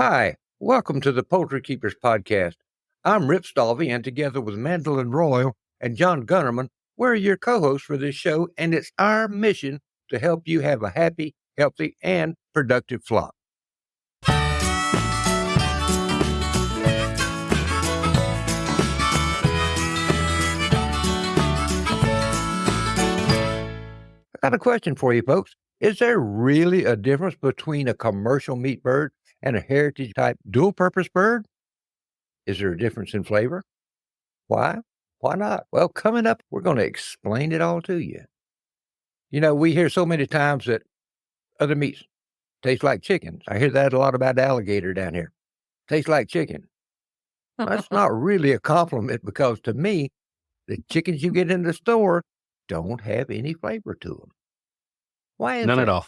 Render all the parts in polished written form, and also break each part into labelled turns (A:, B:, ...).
A: Hi, welcome to the Poultry Keepers Podcast. I'm Rip Stalvey, and together with Mandolin Royal and John Gunnerman, we're your co-hosts for this show, and it's our mission to help you have a happy, healthy, and productive flock. I got a question for you folks. Is there really a difference between a commercial meat bird and a heritage type dual purpose bird? Is there a difference in flavor? Why? Why not? Well, coming up, we're going to explain it all to you. You know, we hear so many times that other meats taste like chickens. I hear that a lot about alligator down here. Tastes like chicken. That's not really a compliment because to me, the chickens you get in the store don't have any flavor to them. Why is
B: None
A: that?
B: at all.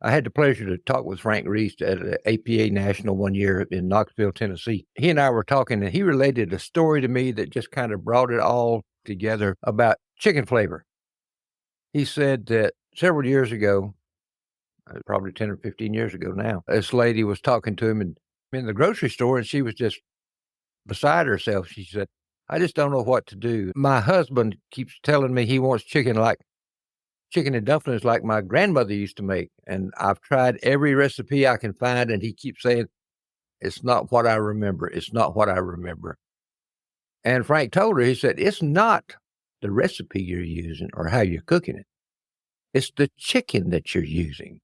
A: I had the pleasure to talk with Frank Reese at the APA National one year in Knoxville, Tennessee. He and I were talking, and he related a story to me that just kind of brought it all together about chicken flavor. He said that several years ago, probably 10 or 15 years ago now, this lady was talking to him in the grocery store, and she was just beside herself. She said, I just don't know what to do. My husband keeps telling me he wants chicken and dumplings like my grandmother used to make. And I've tried every recipe I can find, and he keeps saying, it's not what I remember. It's not what I remember. And Frank told her, he said, it's not the recipe you're using or how you're cooking it. It's the chicken that you're using.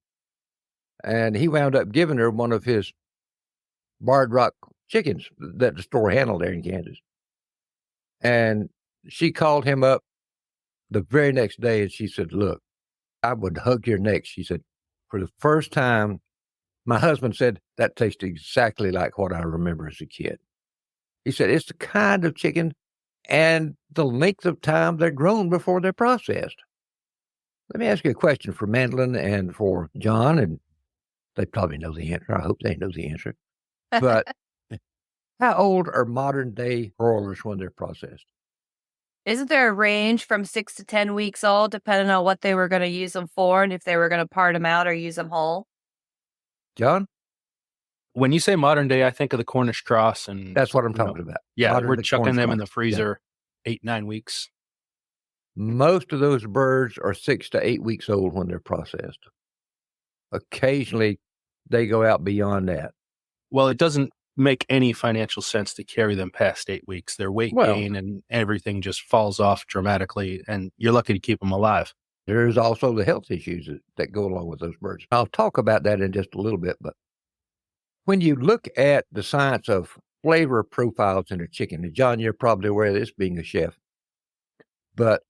A: And he wound up giving her one of his Barred Rock chickens that the store handled there in Kansas. And she called him up the very next day, and she said, look, I would hug your neck. She said, for the first time, my husband said, that tastes exactly like what I remember as a kid. He said, it's the kind of chicken and the length of time they're grown before they're processed. Let me ask you a question for Mandolin and for John, and they probably know the answer. I hope they know the answer. But how old are modern day broilers when they're processed?
C: Isn't there a range from 6 to 10 weeks old, depending on what they were going to use them for and if they were going to part them out or use them whole?
A: John?
B: When you say modern day, I think of the Cornish cross. And
A: that's what I'm talking about.
B: Yeah,
A: modern
B: we're chucking
A: Cornish
B: them
A: cross.
B: In the freezer 8-9 weeks.
A: Most of those birds are 6 to 8 weeks old when they're processed. Occasionally, they go out beyond that.
B: Well, it doesn't make any financial sense to carry them past 8 weeks. Their weight gain and everything just falls off dramatically, and you're lucky to keep them alive.
A: There's also the health issues that go along with those birds. I'll talk about that in just a little bit, but when you look at the science of flavor profiles in a chicken, and John, you're probably aware of this being a chef, but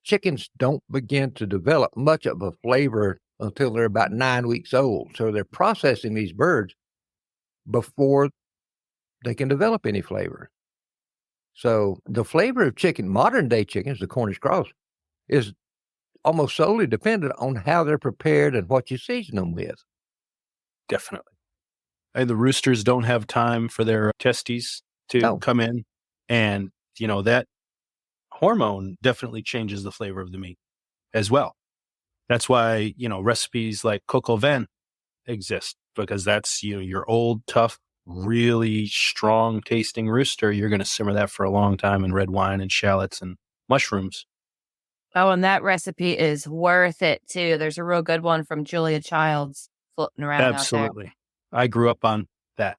A: chickens don't begin to develop much of a flavor until they're about 9 weeks old. So they're processing these birds before they can develop any flavor. So the flavor of chicken, modern day chickens, the Cornish cross, is almost solely dependent on how they're prepared and what you season them with.
B: Definitely. And the roosters don't have time for their testes to come in. And, that hormone definitely changes the flavor of the meat as well. That's why, recipes like coq au vin exist, because that's, your old, tough, really strong tasting rooster. You're going to simmer that for a long time in red wine and shallots and mushrooms.
C: Oh, and that recipe is worth it too. There's a real good one from Julia Childs floating around
B: Absolutely.
C: out
B: there. I grew up on that.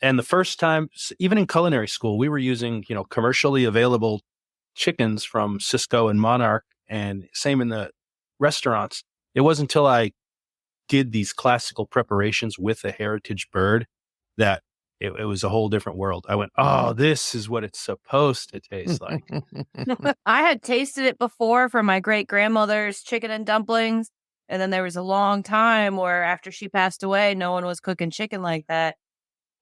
B: And the first time, even in culinary school, we were using, commercially available chickens from Cisco and Monarch, and same in the restaurants. It wasn't until I did these classical preparations with a heritage bird that it was a whole different world. I went, oh, this is what it's supposed to taste like.
C: I had tasted it before from my great grandmother's chicken and dumplings. And then there was a long time where after she passed away, no one was cooking chicken like that.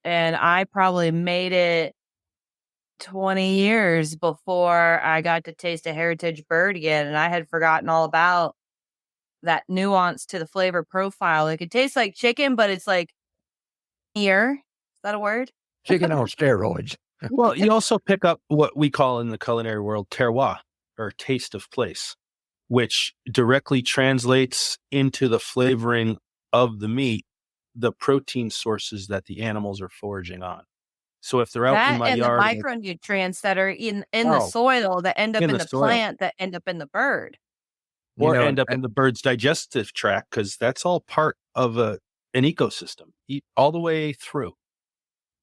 C: And I probably made it 20 years before I got to taste a heritage bird again. And I had forgotten all about that nuance to the flavor profile. It could taste like chicken, but it's like here. Is that a word?
A: Chicken on steroids.
B: Well, you also pick up what we call in the culinary world terroir, or taste of place, which directly translates into the flavoring of the meat the protein sources that the animals are foraging on. So if they're out in
C: That
B: my
C: and the
B: yard
C: micronutrients that are in the soil that end up
B: in
C: in
B: the
C: the
B: soil,
C: plant that end up in the bird.
B: or end up in the bird's digestive tract, because that's all part of an ecosystem, all the way through.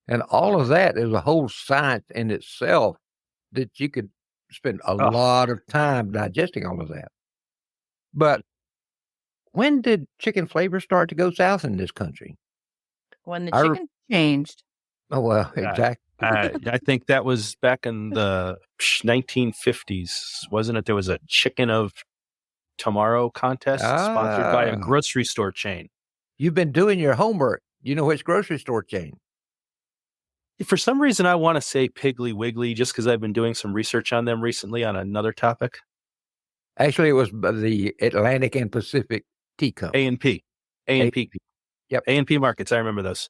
A: And all of that is a whole science in itself that you could spend a lot of time digesting all of that. But when did chicken flavor start to go south in this country?
C: When the chicken changed.
A: Oh, well, exactly.
B: I think that was back in the 1950s, wasn't it? There was a Chicken of Tomorrow contest sponsored by a grocery store chain.
A: You've been doing your homework. You know which grocery store chain?
B: For some reason, I want to say Piggly Wiggly, just because I've been doing some research on them recently on another topic.
A: Actually, it was the Atlantic and Pacific Tea Company.
B: A&P. Yep. A&P Markets. I remember those.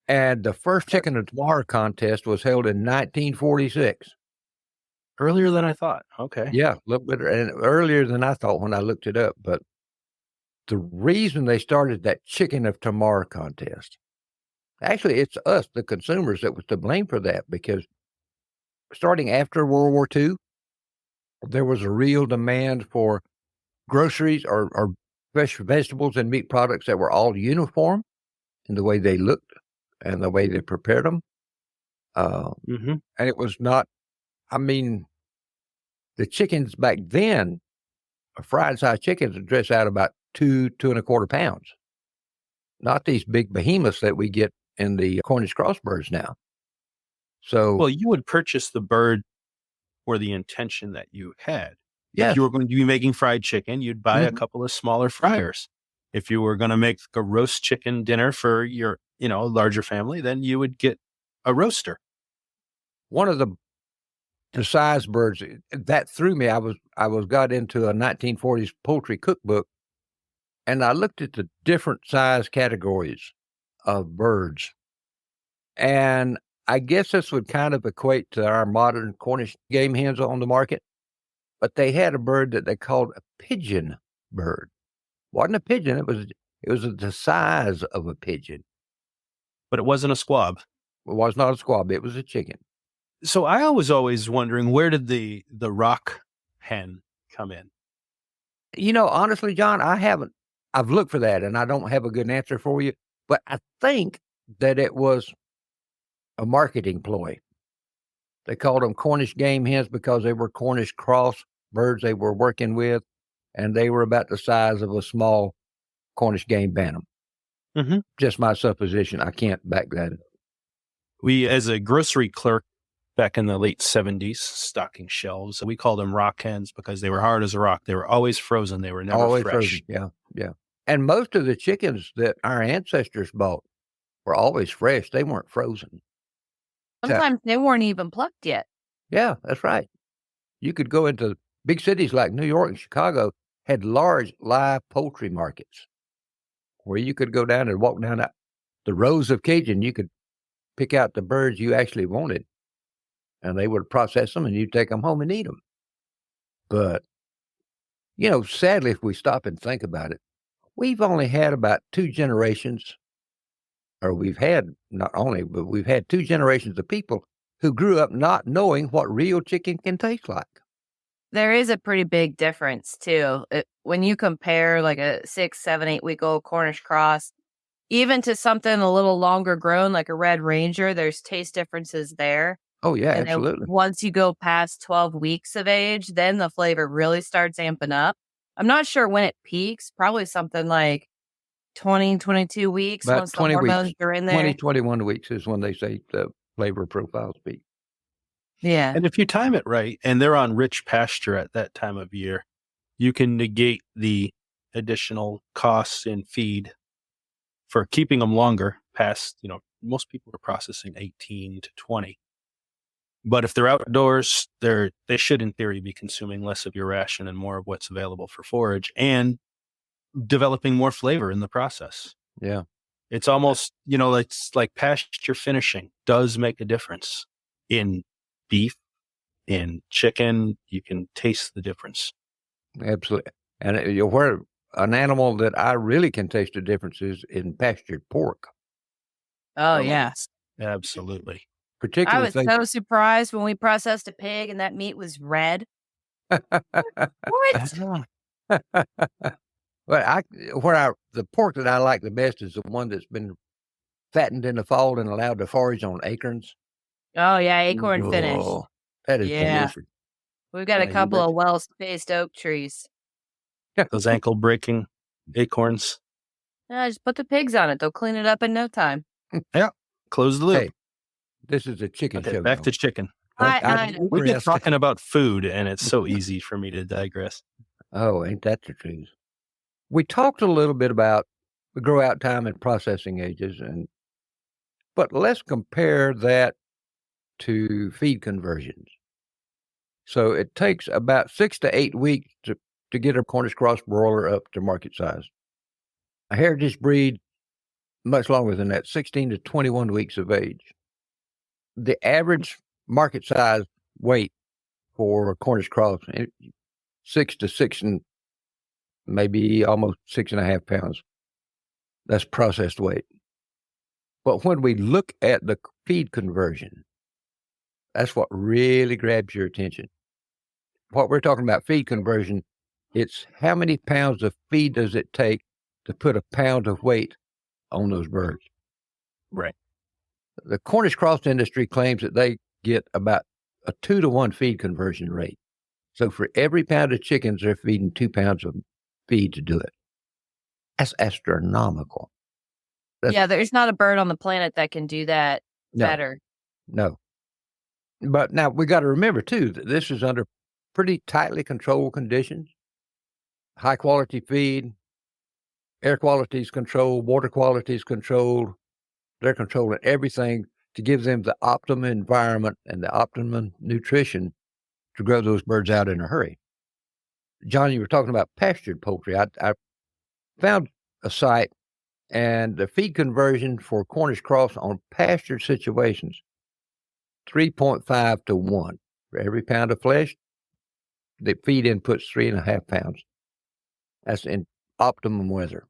A: And the first Chicken of Tomorrow contest was held in 1946.
B: Earlier than I thought. Okay.
A: Yeah, a little bit earlier than I thought when I looked it up. But the reason they started that Chicken of Tomorrow contest, actually, it's us, the consumers, that was to blame for that, because starting after World War II, there was a real demand for groceries or fresh vegetables and meat products that were all uniform in the way they looked and the way they prepared them. And it was not, I mean, the chickens back then, fried size chickens would dress out about 2.25 pounds. Not these big behemoths that we get in the Cornish crossbirds now. So,
B: well, you would purchase the bird for the intention that you had.
A: Yes.
B: If you were going to be making fried chicken, you'd buy a couple of smaller fryers. If you were going to make a roast chicken dinner for your, larger family, then you would get a roaster.
A: One of the size birds that threw me, I got into a 1940s poultry cookbook, and I looked at the different size categories of birds. And I guess this would kind of equate to our modern Cornish game hens on the market. But they had a bird that they called a pigeon bird. Wasn't a pigeon, it was the size of a pigeon.
B: But it wasn't a squab.
A: It was not a squab, it was a chicken.
B: So I was always wondering, where did the rock hen come in?
A: Honestly, John, I've looked for that, and I don't have a good answer for you. But I think that it was a marketing ploy. They called them Cornish game hens because they were Cornish cross birds they were working with, and they were about the size of a small Cornish game bantam. Just my supposition. I can't back that up.
B: We, as a grocery clerk back in the late 70s, stocking shelves, we called them rock hens because they were hard as a rock. They were always frozen. They were never
A: always
B: fresh.
A: Frozen. Yeah. And most of the chickens that our ancestors bought were always fresh. They weren't frozen.
C: Sometimes they weren't even plucked yet.
A: Yeah, that's right. You could go into big cities like New York and Chicago, had large live poultry markets where you could go down and walk down the rows of cage, you could pick out the birds you actually wanted, and they would process them, and you'd take them home and eat them. But, sadly, if we stop and think about it, we've only had about 2 generations, or we've had not only, but we've had 2 generations of people who grew up not knowing what real chicken can taste like.
C: There is a pretty big difference, too. When you compare like a 6, 7, 8-week-old Cornish cross, even to something a little longer grown, like a Red Ranger, there's taste differences there.
A: Oh, yeah,
C: and
A: absolutely.
C: Once you go past 12 weeks of age, then the flavor really starts amping up. I'm not sure when it peaks, probably something like 20, 22 weeks
A: About
C: once
A: 20
C: the hormones
A: weeks.
C: are in there.
A: 20, 21 weeks is when they say the flavor profiles peak.
C: Yeah.
B: And if you time it right, and they're on rich pasture at that time of year, you can negate the additional costs in feed for keeping them longer past, most people are processing 18 to 20. But if they're outdoors, they should, in theory, be consuming less of your ration and more of what's available for forage and developing more flavor in the process.
A: Yeah.
B: It's almost, it's like pasture finishing does make a difference in beef, in chicken. You can taste the difference.
A: Absolutely. And where an animal that I really can taste the differences in pastured pork.
C: Oh, yes.
B: Absolutely.
C: I
A: Particularly
C: was so surprised when we processed a pig and that meat was red. What?
A: But the pork that I like the best is the one that's been fattened in the fall and allowed to forage on acorns.
C: Oh, yeah, acorn finish.
A: Oh, that is
C: Yeah.
A: delicious.
C: We've got a
A: Yeah, you
C: couple
A: betcha.
C: of well-spaced oak trees.
B: Those ankle-breaking acorns.
C: Yeah, just put the pigs on it. They'll clean it up in no time.
B: Yeah. Close the loop.
A: Hey, this is a chicken
B: Okay,
A: show.
B: back
A: though.
B: to chicken.
C: I know.
B: We've been
A: digressed.
B: talking about food, and it's so easy for me to digress.
A: Oh, ain't that the truth? We talked a little bit about the grow out time and processing ages, but let's compare that to feed conversions. So it takes about 6 to 8 weeks to get a Cornish cross broiler up to market size. A heritage breed, much longer than that, 16 to 21 weeks of age. The average market size weight for a Cornish cross, 6 to 6 and maybe almost 6.5 pounds. That's processed weight. But when we look at the feed conversion, that's what really grabs your attention. What we're talking about feed conversion, it's how many pounds of feed does it take to put a pound of weight on those birds.
B: Right.
A: The Cornish cross industry claims that they get about a 2-to-1 feed conversion rate. So for every pound of chickens, they're feeding 2 pounds of feed to do it. That's astronomical.
C: Yeah, there's not a bird on the planet that can do that better.
A: No. But now we got to remember, too, that this is under pretty tightly controlled conditions. High quality feed, air quality is controlled, water quality is controlled. They're controlling everything to give them the optimum environment and the optimum nutrition to grow those birds out in a hurry. John, you were talking about pastured poultry. I found a site, and the feed conversion for Cornish cross on pastured situations, 3.5 to 1. For every pound of flesh, the feed input's 3.5 pounds. That's in optimum weather.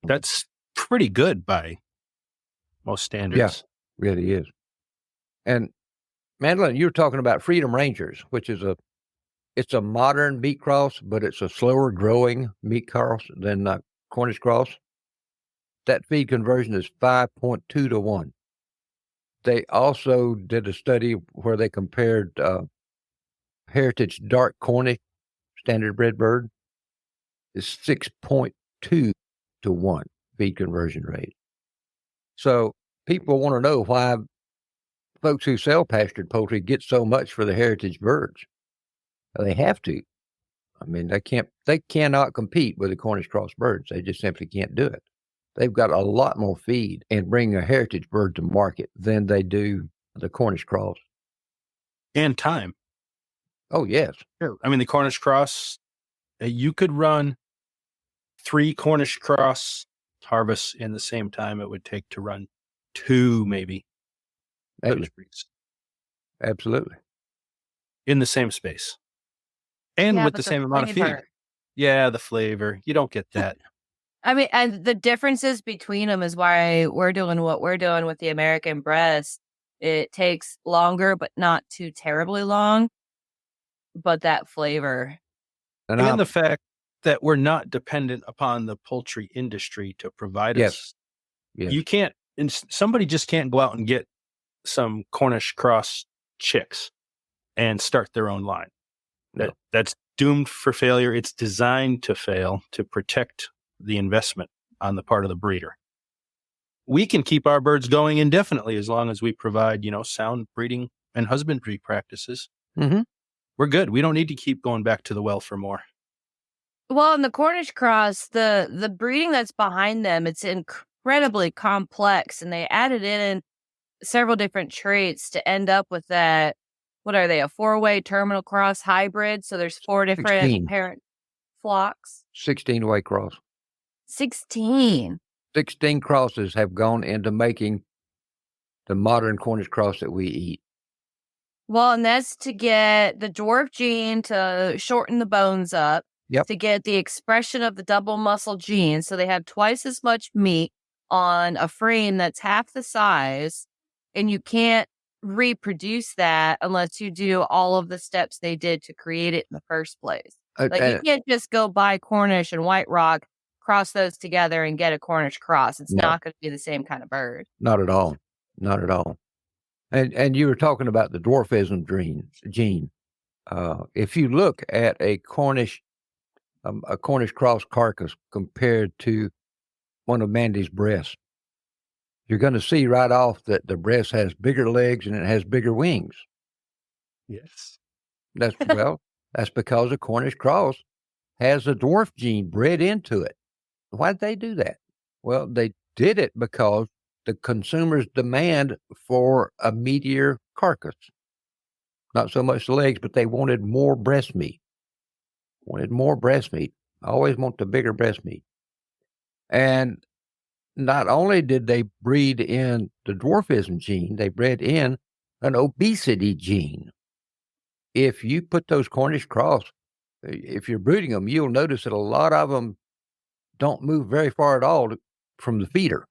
B: That's pretty good by most standards.
A: Yeah, really is. And Mandolin, you were talking about Freedom Rangers, which is it's a modern meat cross, but it's a slower growing meat cross than Cornish cross. That feed conversion is 5.2 to 1. They also did a study where they compared heritage dark Cornish standard bred bird is 6.2 to 1 feed conversion rate. So people want to know why folks who sell pastured poultry get so much for the heritage birds. They have to. I mean, they cannot compete with the Cornish cross birds. They just simply can't do it. They've got a lot more feed and bring a heritage bird to market than they do the Cornish cross.
B: And time.
A: Oh, yes.
B: Sure. I mean, the Cornish cross, you could run 3 Cornish cross harvests in the same time it would take to run 2, maybe. Those breeds.
A: Absolutely.
B: In the same space. And with the same amount of feed. Yeah, the flavor. You don't get that.
C: I mean, and the differences between them is why we're doing what we're doing with the American breast. It takes longer, but not too terribly long. But that flavor.
B: And the fact that we're not dependent upon the poultry industry to provide us. Yes. You can't, and somebody just can't go out and get some Cornish cross chicks and start their own line. That's doomed for failure. It's designed to fail to protect the investment on the part of the breeder. We can keep our birds going indefinitely as long as we provide, sound breeding and husbandry practices.
A: Mm-hmm.
B: We're good. We don't need to keep going back to the well for more.
C: Well, in the Cornish cross, the breeding that's behind them, it's incredibly complex, and they added in several different traits to end up with that. What are they? A 4-way terminal cross hybrid. So there's 4 different parent flocks.
A: 16-way cross.
C: 16.
A: 16 crosses have gone into making the modern Cornish cross that we eat.
C: Well, and that's to get the dwarf gene to shorten the bones up. to get the expression of the double muscle gene. So they have twice as much meat on a frame that's half the size, and you can't reproduce that unless you do all of the steps they did to create it in the first place. Like you can't just go buy Cornish and White Rock, cross those together and get a Cornish cross. It's not going to be the same kind of bird.
A: Not at all. Not at all. And you were talking about the dwarfism gene. If you look at a Cornish cross carcass compared to one of Mandy's breasts, you're going to see right off that the breast has bigger legs and it has bigger wings.
B: Yes.
A: That's because a Cornish cross has a dwarf gene bred into it. Why'd they do that? Well, they did it because the consumer's demand for a meatier carcass. Not so much the legs, but they wanted more breast meat. I always want the bigger breast meat. And not only did they breed in the dwarfism gene, they bred in an obesity gene. If you put those Cornish cross, if you're breeding them, you'll notice that a lot of them don't move very far at all from the feeder.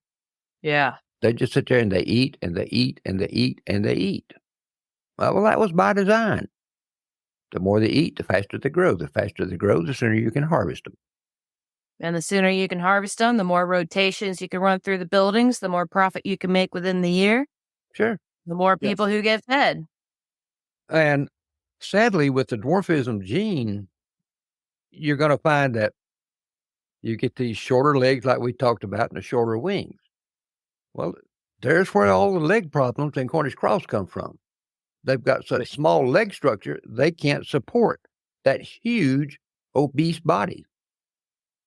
C: Yeah.
A: They just sit there and they eat and they eat and they eat and they eat. Well, that was by design. The more they eat, the faster they grow. The faster they grow, the sooner you can harvest them.
C: And the sooner you can harvest them, the more rotations you can run through the buildings, the more profit you can make within the year.
A: Sure.
C: The more people who get fed.
A: And sadly, with the dwarfism gene, you're going to find that you get these shorter legs like we talked about and the shorter wings. Well, there's where all the leg problems in Cornish cross come from. They've got such small leg structure, they can't support that huge, obese body.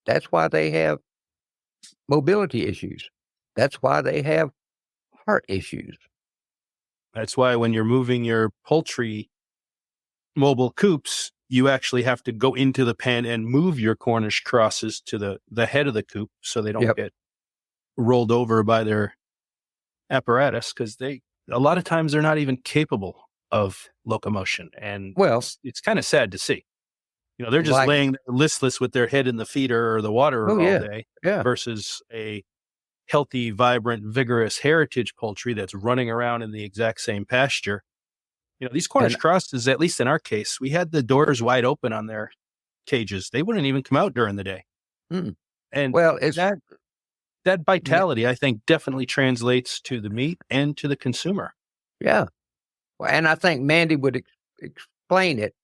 A: That's why they have mobility issues. That's why they have heart issues.
B: That's why when you're moving your poultry mobile coops, you actually have to go into the pen and move your Cornish crosses to the head of the coop so they don't get rolled over by their apparatus, because a lot of times they're not even capable of locomotion. And it's kind of sad to see. They're just laying there listless with their head in the feeder or the water all day versus a healthy, vibrant, vigorous heritage poultry that's running around in the exact same pasture. These Cornish crosses, at least in our case, we had the doors wide open on their cages. They wouldn't even come out during the day.
A: Mm.
B: And
A: it's
B: that vitality, I think, definitely translates to the meat and to the consumer.
A: Yeah. Well, and I think Mandy would explain it.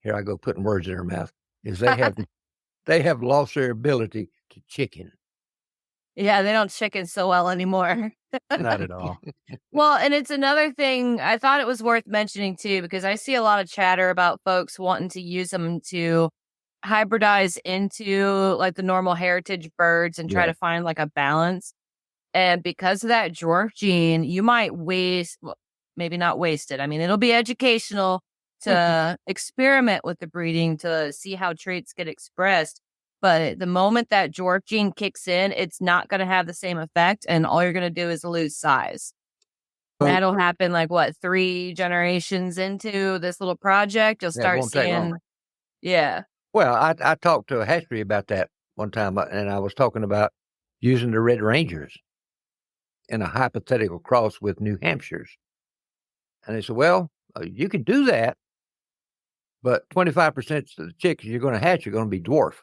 A: Here I go putting words in her mouth. Is they have lost their ability to chicken.
C: Yeah, they don't chicken so well anymore.
B: Not at all.
C: Well, and it's another thing I thought it was worth mentioning too, because I see a lot of chatter about folks wanting to use them to hybridize into like the normal heritage birds and try to find like a balance. And because of that dwarf gene, you might maybe not waste it. I mean, it'll be educational to experiment with the breeding to see how traits get expressed. But the moment that dwarf gene kicks in, it's not going to have the same effect. And all you're going to do is lose size. That'll happen 3 generations into this little project. You'll start seeing. Yeah.
A: Well, I talked to a hatchery about that one time, and I was talking about using the Red Rangers in a hypothetical cross with New Hampshires. And they said, well, you can do that, but 25% of the chickens you're going to hatch are going to be dwarf.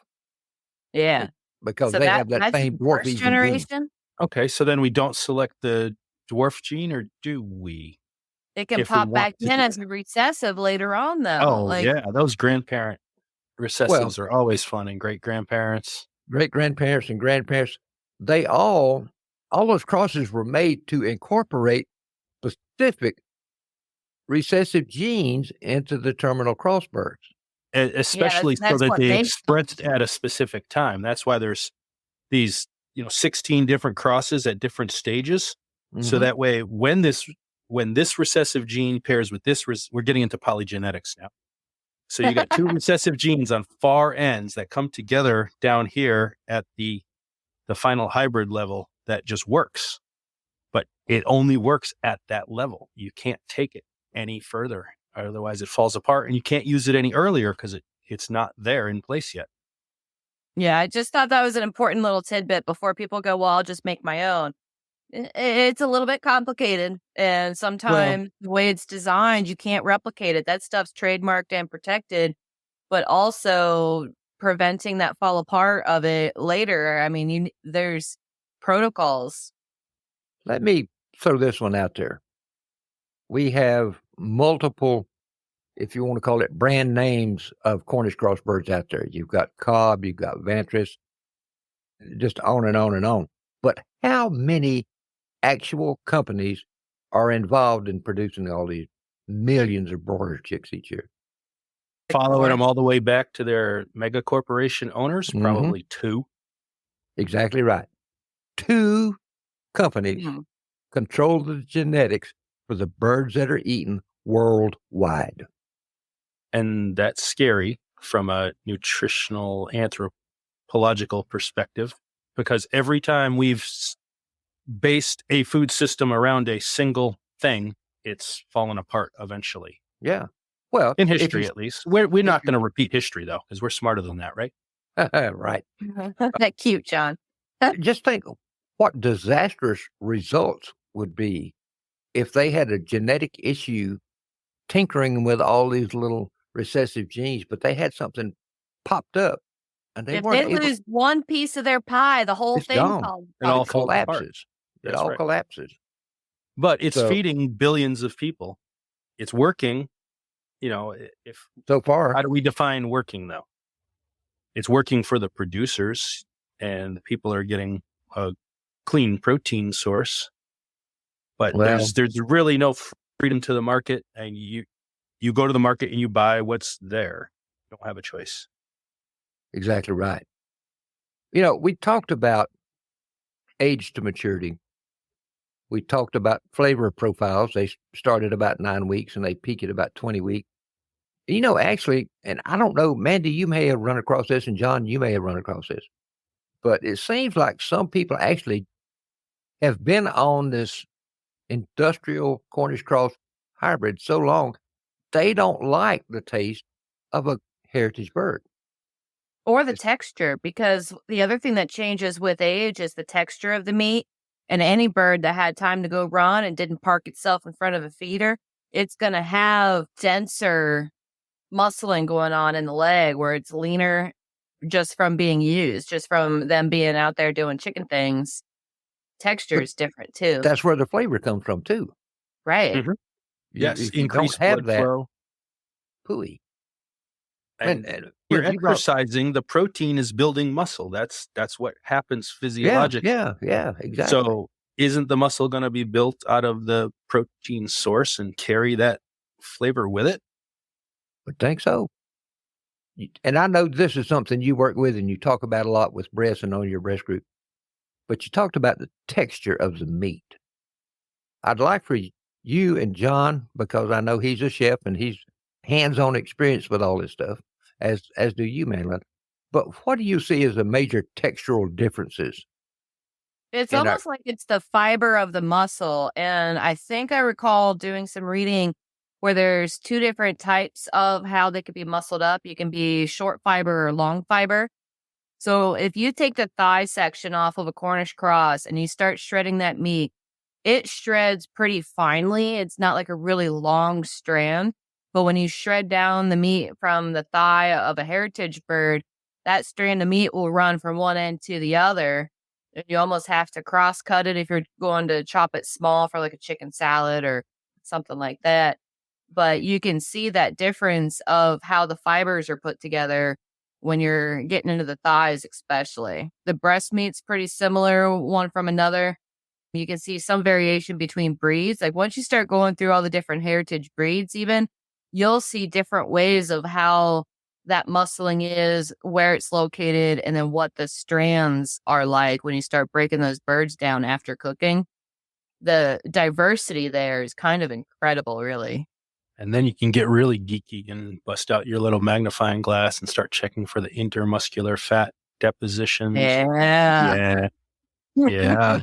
C: Yeah.
A: Because they have that same dwarf
C: generation.
A: Gene.
B: Okay, so then we don't select the dwarf gene, or do we?
C: It can pop back in as a recessive later on, though.
B: Oh, yeah. Those grandparent recessives are always fun, and great-grandparents.
A: Great-grandparents and grandparents, they all those crosses were made to incorporate specific recessive genes into the terminal crossbirds.
B: Especially so that they express at a specific time. That's why there's these, 16 different crosses at different stages. Mm-hmm. So that way, when this recessive gene pairs with this, we're getting into polygenetics now. So you got 2 recessive genes on far ends that come together down here at the final hybrid level that just works. But it only works at that level. You can't take it any further. Otherwise, it falls apart, and you can't use it any earlier because it It's not there in place yet.
C: Yeah, I just thought that was an important little tidbit before people go, well, I'll just make my own. It's a little bit complicated. And sometimes the way it's designed, you can't replicate it. That stuff's trademarked and protected, but also preventing that fall apart of it later. I mean, there's protocols.
A: Let me throw this one out there. We have multiple, if you want to call it, brand names of Cornish cross birds out there. You've got Cobb, you've got Ventris, just on and on and on. But how many actual companies are involved in producing all these millions of broiler chicks each year?
B: Following them all the way back to their mega corporation owners, probably 2.
A: Exactly right. 2 companies control the genetics for the birds that are eaten worldwide.
B: And that's scary from a nutritional anthropological perspective, because every time we've based a food system around a single thing, it's fallen apart eventually.
A: Yeah. Well,
B: in history, at least. We're not going to repeat history, though, because we're smarter than that, right?
A: Right.
C: That cute, John.
A: Just think what disastrous results would be if they had a genetic issue tinkering with all these little recessive genes, but they had something popped up and they
C: if
A: weren't
C: they
A: able.
C: lose one piece of their pie, the whole
A: It's
C: thing
A: gone. It all collapses. It all collapses.
B: But it's feeding billions of people. It's working. You know, if
A: so far,
B: how do we define working though? It's working for the producers, and the people are getting a clean protein source. But there's really no freedom to the market, and you go to the market and you buy what's there. You don't have a choice.
A: Exactly right. You know, we talked about age to maturity. We talked about flavor profiles. They start at about 9 weeks and they peak at about 20 weeks. You know, actually, and I don't know, Mandy, you may have run across this, and John, you may have run across this, but it seems like some people actually have been on this industrial Cornish cross hybrid so long, they don't like the taste of a heritage bird.
C: Or the texture, because the other thing that changes with age is the texture of the meat. And any bird that had time to go run and didn't park itself in front of a feeder, it's going to have denser muscling going on in the leg, where it's leaner just from being used, just from them being out there doing chicken things. Texture is different too.
A: That's where the flavor comes from too.
C: Right.
B: Yes, increased blood flow.
A: Pooey.
B: And you're exercising, the protein is building muscle. That's what happens physiologically.
A: Yeah, exactly.
B: So isn't the muscle going to be built out of the protein source and carry that flavor with it?
A: I think so. And I know this is something you work with and you talk about a lot with breasts and on your breast group, but you talked about the texture of the meat. I'd like for you and John, because I know he's a chef and he's hands-on experience with all this stuff, as do you, Madeline. But what do you see as the major textural differences?
C: It's almost like it's the fiber of the muscle. And I think I recall doing some reading where there's 2 different types of how they could be muscled up. You can be short fiber or long fiber. So if you take the thigh section off of a Cornish cross and you start shredding that meat, it shreds pretty finely. It's not like a really long strand. But when you shred down the meat from the thigh of a heritage bird, that strand of meat will run from one end to the other. And you almost have to cross cut it if you're going to chop it small for like a chicken salad or something like that. But you can see that difference of how the fibers are put together when you're getting into the thighs, especially. The breast meat's pretty similar one from another. You can see some variation between breeds. Like once you start going through all the different heritage breeds even, you'll see different ways of how that muscling is, where it's located, and then what the strands are like when you start breaking those birds down after cooking. The diversity there is kind of incredible, really.
B: And then you can get really geeky and bust out your little magnifying glass and start checking for the intermuscular fat depositions.
C: Yeah.
B: Yeah.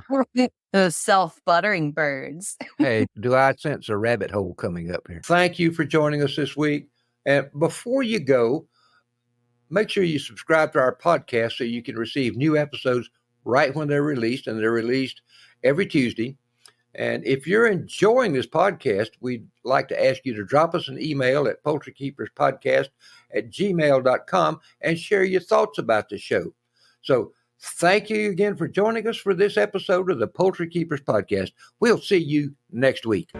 C: Those self-buttering birds.
A: Hey, do I sense a rabbit hole coming up here? Thank you for joining us this week. And before you go, make sure you subscribe to our podcast so you can receive new episodes right when they're released, and they're released every Tuesday. And if you're enjoying this podcast, we'd like to ask you to drop us an email at poultrykeeperspodcast@gmail.com and share your thoughts about the show. So thank you again for joining us for this episode of the Poultry Keepers Podcast. We'll see you next week.